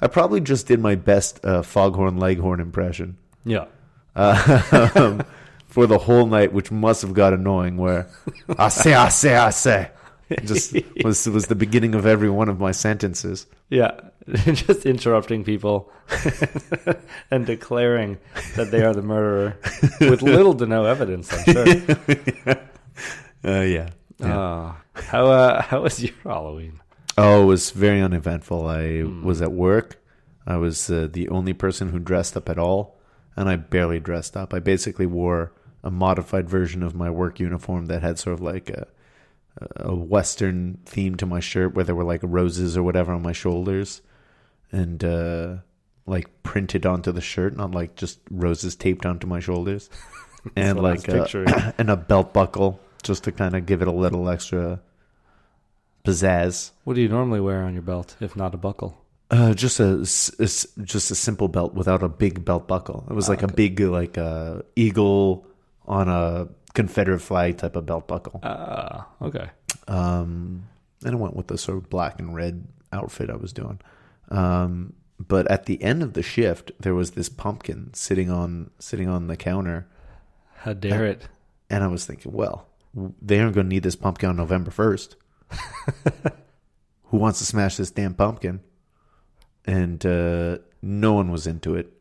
I probably just did my best Foghorn Leghorn impression Yeah. for the whole night, which must have got annoying. Where I say, just was the beginning of every one of my sentences. Yeah. Just interrupting people and declaring that they are the murderer with little to no evidence, I'm sure. Yeah. How was your Halloween? Oh, it was very uneventful. I was at work. I was the only person who dressed up at all, and I barely dressed up. I basically wore a modified version of my work uniform that had sort of like a Western theme to my shirt, where there were like roses or whatever on my shoulders, and like printed onto the shirt, not like just roses taped onto my shoulders, and like and a belt buckle just to kind of give it a little extra pizzazz. What do you normally wear on your belt, if not a buckle? Just a simple belt without a big belt buckle. It was like a big like eagle on a Confederate flag type of belt buckle. Okay. And it went with the sort of black and red outfit I was doing. But at the end of the shift, there was this pumpkin sitting on the counter. How dare it? And I was thinking, well, they aren't going to need this pumpkin on November 1st. Who wants to smash this damn pumpkin? And no one was into it.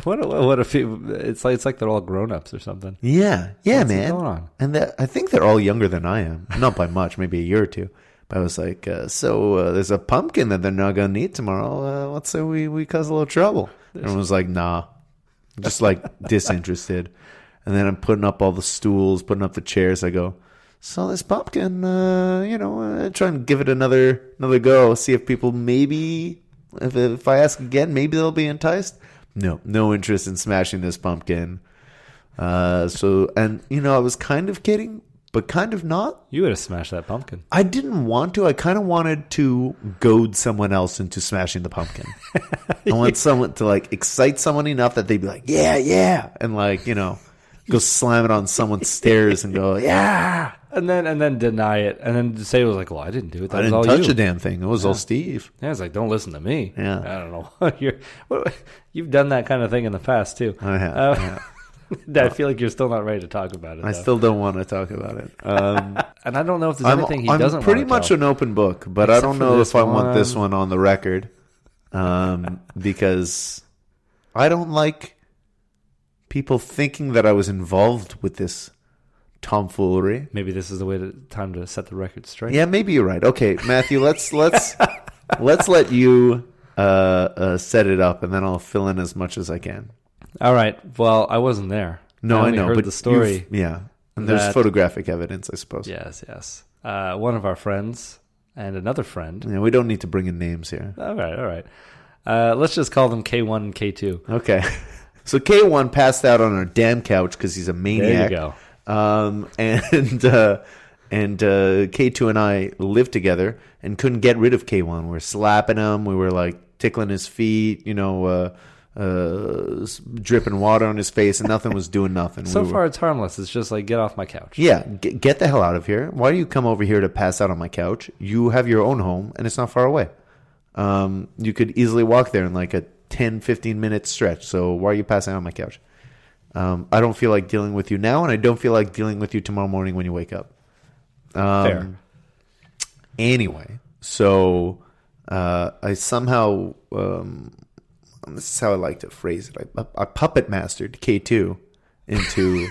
What if it's like they're all grown-ups or something? Yeah, What's man. going on? And I think they're all younger than I am. Not by much, maybe a year or two. But I was like, there's a pumpkin that they're not going to need tomorrow. Let's say we cause a little trouble. Everyone was like, nah. Just like disinterested. And then I'm putting up all the stools, putting up the chairs. I go, so this pumpkin, try and give it another go. See if people maybe, if I ask again, maybe they'll be enticed. No interest in smashing this pumpkin. I was kind of kidding, but kind of not. You would have smashed that pumpkin. I didn't want to. I kind of wanted to goad someone else into smashing the pumpkin. I want someone to like excite someone enough that they'd be like, yeah, and like, go slam it on someone's stairs and go, yeah. And then deny it. And then say it was like, well, I didn't do it. I didn't touch a damn thing. It was all Steve. Yeah, it's like, don't listen to me. Yeah. I don't know. You've done that kind of thing in the past, too. I have. I feel like you're still not ready to talk about it. I still don't want to talk about it. And I don't know if there's anything he doesn't want to I'm pretty much an open book, but I don't know if I want this one on the record. Because I don't like people thinking that I was involved with this tomfoolery. Maybe this is the time to set the record straight. Yeah, maybe you're right. Okay, Matthew, let's let you set it up, and then I'll fill in as much as I can. All right. Well, I wasn't there. No, I know. Heard but the story. Yeah, and there's photographic evidence, I suppose. Yes. One of our friends and another friend. Yeah, we don't need to bring in names here. All right. Let's just call them K1 and K2. Okay. So K1 passed out on our damn couch because he's a maniac. There you go. And K2 and I lived together and couldn't get rid of K1. We were slapping him. We were like tickling his feet, dripping water on his face, and nothing was doing nothing. So far, it's harmless. It's just like, get off my couch. Yeah, get the hell out of here. Why do you come over here to pass out on my couch? You have your own home, and it's not far away. You could easily walk there in like a 10, 15-minute stretch. So why are you passing out on my couch? I don't feel like dealing with you now, and I don't feel like dealing with you tomorrow morning when you wake up. Fair. Anyway, so I somehow... this is how I like to phrase it. I puppet mastered K2 into...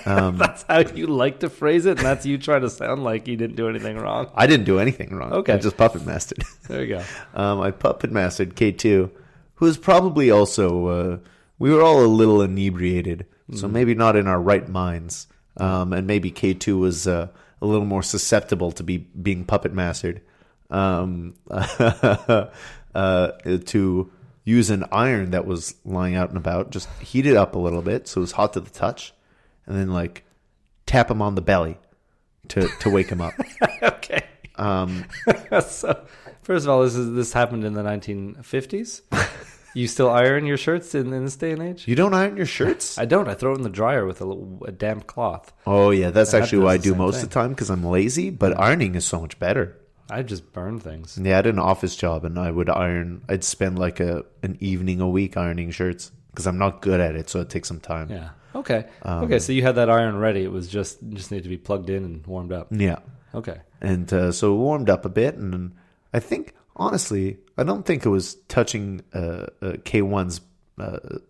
That's how you like to phrase it, and that's you trying to sound like you didn't do anything wrong. I didn't do anything wrong. Okay. I just puppet mastered. There you go. I puppet mastered K2, who was probably also... we were all a little inebriated, so maybe not in our right minds. And maybe K2 was a little more susceptible to being puppet mastered. To use an iron that was lying out and about, just heat it up a little bit so it was hot to the touch, and then like tap him on the belly to wake him up. Okay. So, first of all, this happened in the 1950s. You still iron your shirts in this day and age? You don't iron your shirts? I don't. I throw it in the dryer with a damp cloth. Oh, yeah. That's actually what I do most thing. of the time because I'm lazy, but ironing is so much better. I just burn things. Yeah, I had an office job, and I'd spend like an evening a week ironing shirts because I'm not good at it, so it takes some time. Yeah. Okay. Okay. So you had that iron ready. It was just needed to be plugged in and warmed up. Yeah. Okay. And so it warmed up a bit, and I think, honestly, I don't think it was touching K1's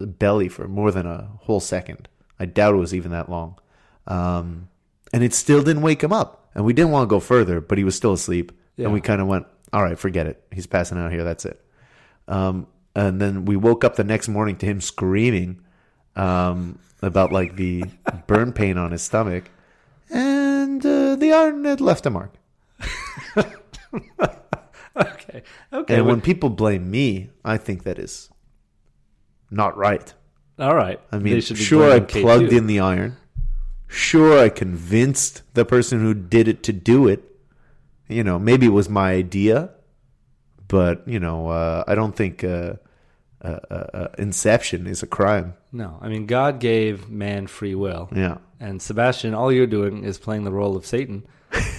belly for more than a whole second. I doubt it was even that long. And it still didn't wake him up. And we didn't want to go further, but he was still asleep. Yeah. And we kind of went, all right, forget it. He's passing out here. That's it. And then we woke up the next morning to him screaming about like the burn pain on his stomach. And the iron had left a mark. Okay. And when people blame me, I think that is not right. All right. I mean, sure, I plugged in the iron. Sure, I convinced the person who did it to do it. You know, maybe it was my idea, but, you know, I don't think inception is a crime. No. I mean, God gave man free will. Yeah. And Sebastien, all you're doing is playing the role of Satan.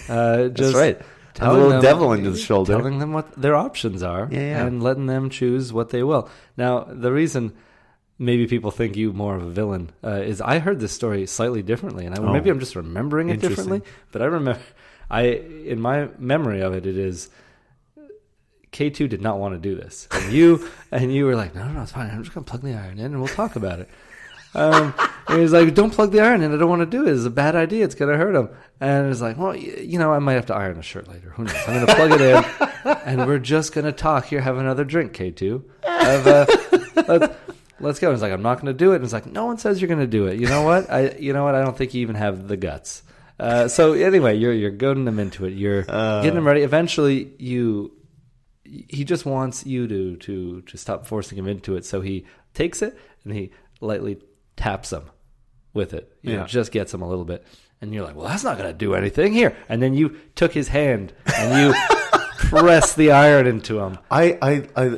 That's right. A little devil into the shoulder. Telling them what their options are and letting them choose what they will. Now, the reason maybe people think you more of a villain is I heard this story slightly differently, and maybe I'm just remembering it differently. But I remember, in my memory of it, it is K2 did not want to do this, and you were like, no, it's fine. I'm just gonna plug the iron in, and we'll talk about it. And he was like, don't plug the iron in. I don't want to do it. It's a bad idea. It's going to hurt him. And it's like, well, you know, I might have to iron a shirt later. Who knows? I'm going to plug it in, and we're just going to talk here. Have another drink, K2. Let's go. And he's like, I'm not going to do it. And it's like, no one says you're going to do it. You know what? I don't think you even have the guts. So anyway, you're goading him into it. You're getting him ready. Eventually, he just wants you to stop forcing him into it. So he takes it and he lightly taps him with it. You know, just gets him a little bit. And you're like, well, that's not going to do anything here. And then you took his hand and you pressed the iron into him. I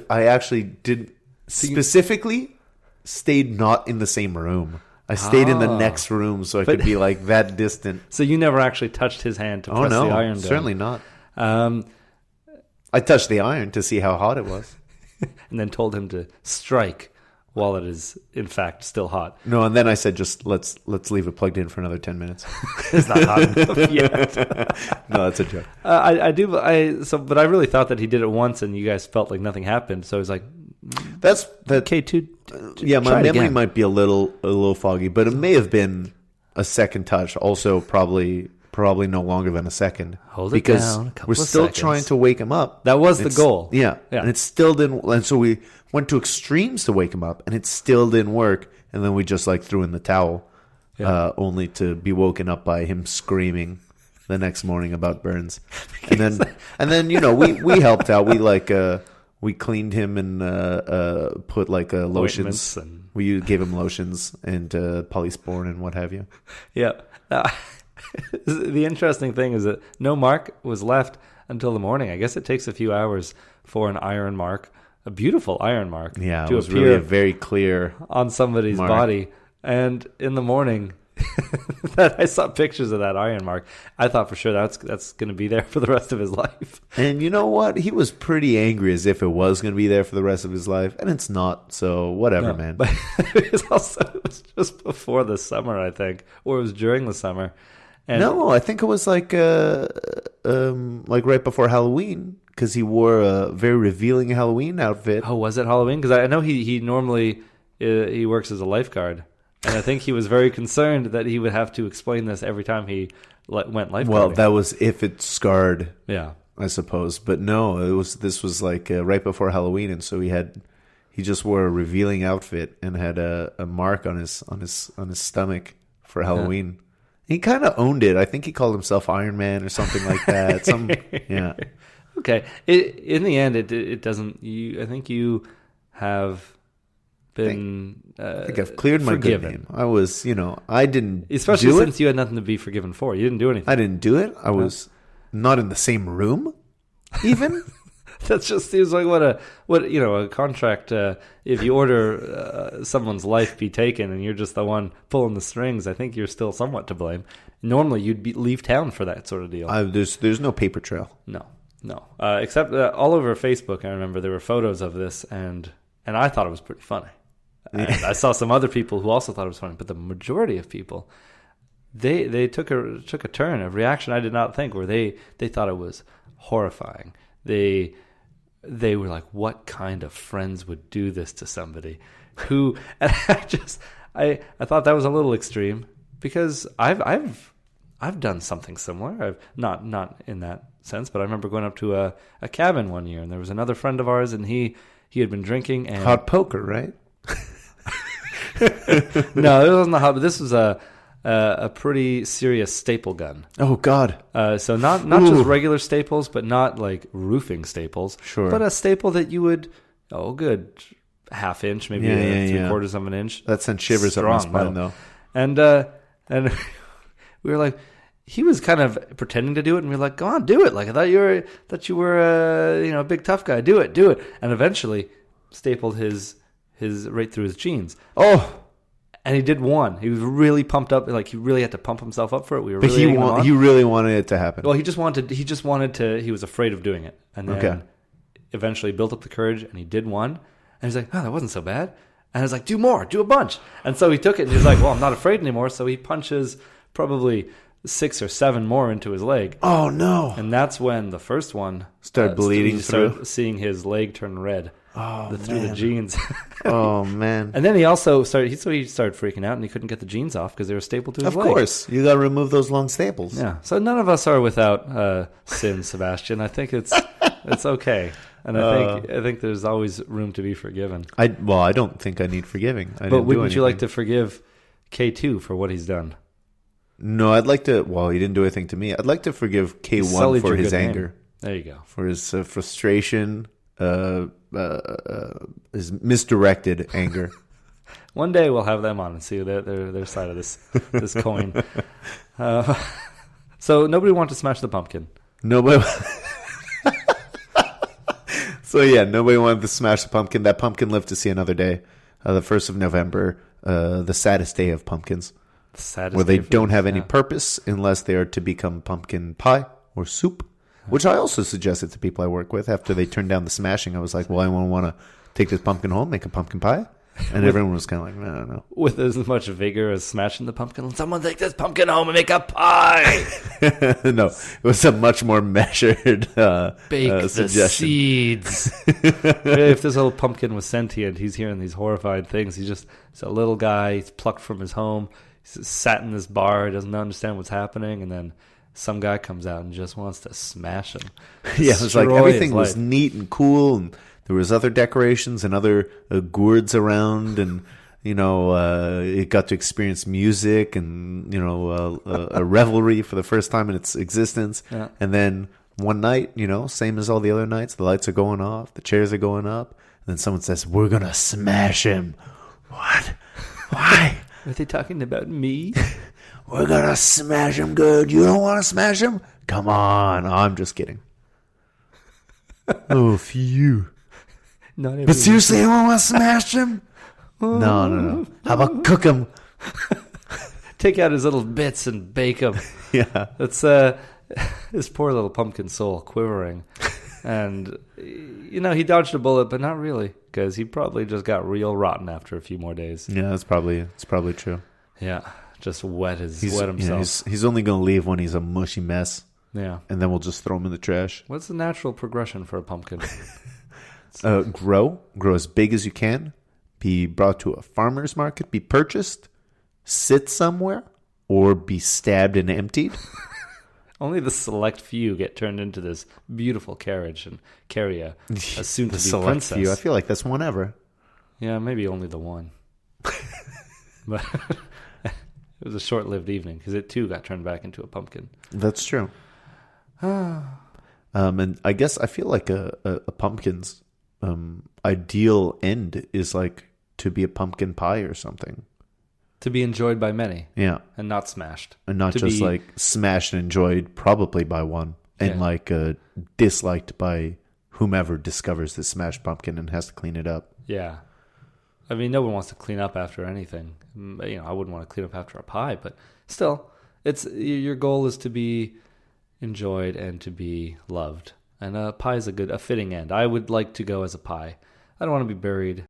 actually did specifically stayed not in the same room. I stayed in the next room so I could be like that distant. So you never actually touched his hand to press the iron down? Certainly not. I touched the iron to see how hot it was. And then told him to strike while it is, in fact, still hot. No, and then I said, just let's leave it plugged in for another 10 minutes. It's not hot enough yet. No, that's a joke. But I really thought that he did it once and you guys felt like nothing happened. So I was like, that's that K2. Yeah, my memory might be a little foggy, but it may have been a second touch. Also, probably no longer than a second. Hold it down. We're still trying to wake him up. That was the goal. Yeah, and it still didn't. And so we went to extremes to wake him up, and it still didn't work. And then we just like threw in the towel, only to be woken up by him screaming the next morning about burns. And then you know we helped out. We cleaned him and put like lotions. We gave him lotions and polysporin and what have you. Yeah. The interesting thing is that no mark was left until the morning. I guess it takes a few hours for an iron mark, a beautiful iron mark, to appear really a very clear on somebody's body. And in the morning, that I saw pictures of that iron mark. I thought for sure that's going to be there for the rest of his life. And you know what? He was pretty angry as if it was going to be there for the rest of his life, and it's not. So whatever, man. But it was just before the summer, I think, or it was during the summer. And no, I think it was like right before Halloween, because he wore a very revealing Halloween outfit. Oh, was it Halloween? Because I know he normally he works as a lifeguard, and I think he was very concerned that he would have to explain this every time he went lifeguarding. Well, that was if it scarred, yeah, I suppose. But no, this was like right before Halloween, and so he just wore a revealing outfit and had a mark on his stomach for Halloween. Yeah. He kind of owned it. I think he called himself Iron Man or something like that. Yeah. Okay. In the end, it doesn't. I think you have been. I think I've cleared my good name. I was, I didn't. Especially since you had nothing to be forgiven for. You didn't do anything. I didn't do it. I was not in the same room, even. That just seems like what a contract. If you order someone's life be taken and you're just the one pulling the strings, I think you're still somewhat to blame. Normally, you'd leave town for that sort of deal. There's no paper trail. No. No, except all over Facebook, I remember there were photos of this, and I thought it was pretty funny. And I saw some other people who also thought it was funny, but the majority of people, they took a turn of reaction I did not think, where they thought it was horrifying. They were like, what kind of friends would do this to somebody who? And I thought that was a little extreme, because I've done something similar. I've not in that sense, but I remember going up to a cabin one year, and there was another friend of ours, and he had been drinking and hot poker, right? No, it wasn't a hot. But this was a pretty serious staple gun. Oh God! So not just regular staples, but not like roofing staples. Sure. But a staple that you would good ½ inch, maybe 3/4 of an inch. That sent shivers up my spine, though. And we were like, he was kind of pretending to do it, and we were like, go on, do it. Like, I thought you were a big tough guy. Do it. And eventually stapled his right through his jeans. Oh. And he did one. He was really pumped up. Like, he really had to pump himself up for it. We were but really he really wanted it to happen. Well, he wanted to, he was afraid of doing it. And then eventually built up the courage, and he did one. And he's like, oh, that wasn't so bad. And I was like, do more, do a bunch. And so he took it, and he was like, well, I'm not afraid anymore. So he punches probably 6 or 7 more into his leg. Oh, no. And that's when the first one started bleeding through. Started seeing his leg turn red. Through the jeans. Oh, man. And then he also started freaking out, and he couldn't get the jeans off because they were stapled to his leg. Of course. You got to remove those long staples. Yeah. So none of us are without sin, Sebastien. I think it's okay. And I think there's always room to be forgiven. I don't think I need forgiving. But wouldn't you like to forgive K2 for what he's done? No, I'd like to. Well, he didn't do anything to me. I'd like to forgive K1 for his anger. There you go. For his frustration, his misdirected anger. One day we'll have them on and see their side of this coin. So nobody wanted to smash the pumpkin. Nobody. So yeah, nobody wanted to smash the pumpkin. That pumpkin lived to see another day. The 1st of November, the saddest day of pumpkins. Where they don't have any purpose unless they are to become pumpkin pie or soup, which I also suggested to people I work with after they turned down the smashing. I was like, well, I want to take this pumpkin home, make a pumpkin pie. And everyone was kind of like, no, no. With as much vigor as smashing the pumpkin. Someone take this pumpkin home and make a pie. No, it was a much more measured Bake the suggestion. Seeds. If this little pumpkin was sentient, he's hearing these horrifying things. He's a little guy. He's plucked from his home. He's sat in this bar. He doesn't understand what's happening. And then some guy comes out and just wants to smash him. Yeah, it was like everything was neat and cool, and there was other decorations and other gourds around, and it got to experience music and a revelry for the first time in its existence. Yeah. And then one night, same as all the other nights, the lights are going off, the chairs are going up, and then someone says, "We're gonna smash him." What? Why? Are they talking about me? We're gonna smash him good. You don't want to smash him? Come on. Oh, I'm just kidding. Oh, phew. But seriously, you want to smash him? No. How about cook him? Take out his little bits and bake him. Yeah. That's his poor little pumpkin soul quivering. And, he dodged a bullet, but not really, because he probably just got real rotten after a few more days. Yeah, it's probably true. Yeah, just wet himself. He's only going to leave when he's a mushy mess. Yeah. And then we'll just throw him in the trash. What's the natural progression for a pumpkin? Grow as big as you can, be brought to a farmer's market, be purchased, sit somewhere, or be stabbed and emptied. Only the select few get turned into this beautiful carriage and carry a soon-to-be princess. Few. I feel like that's one ever. Yeah, maybe only the one. But it was a short-lived evening because it too got turned back into a pumpkin. That's true. And I guess I feel like a pumpkin's ideal end is like to be a pumpkin pie or something. To be enjoyed by many. Yeah. And not smashed. And not just like smashed and enjoyed probably by one. And disliked by whomever discovers this smashed pumpkin and has to clean it up. Yeah. I mean, no one wants to clean up after anything. I wouldn't want to clean up after a pie, but still, your goal is to be enjoyed and to be loved. And a pie is a fitting end. I would like to go as a pie. I don't want to be buried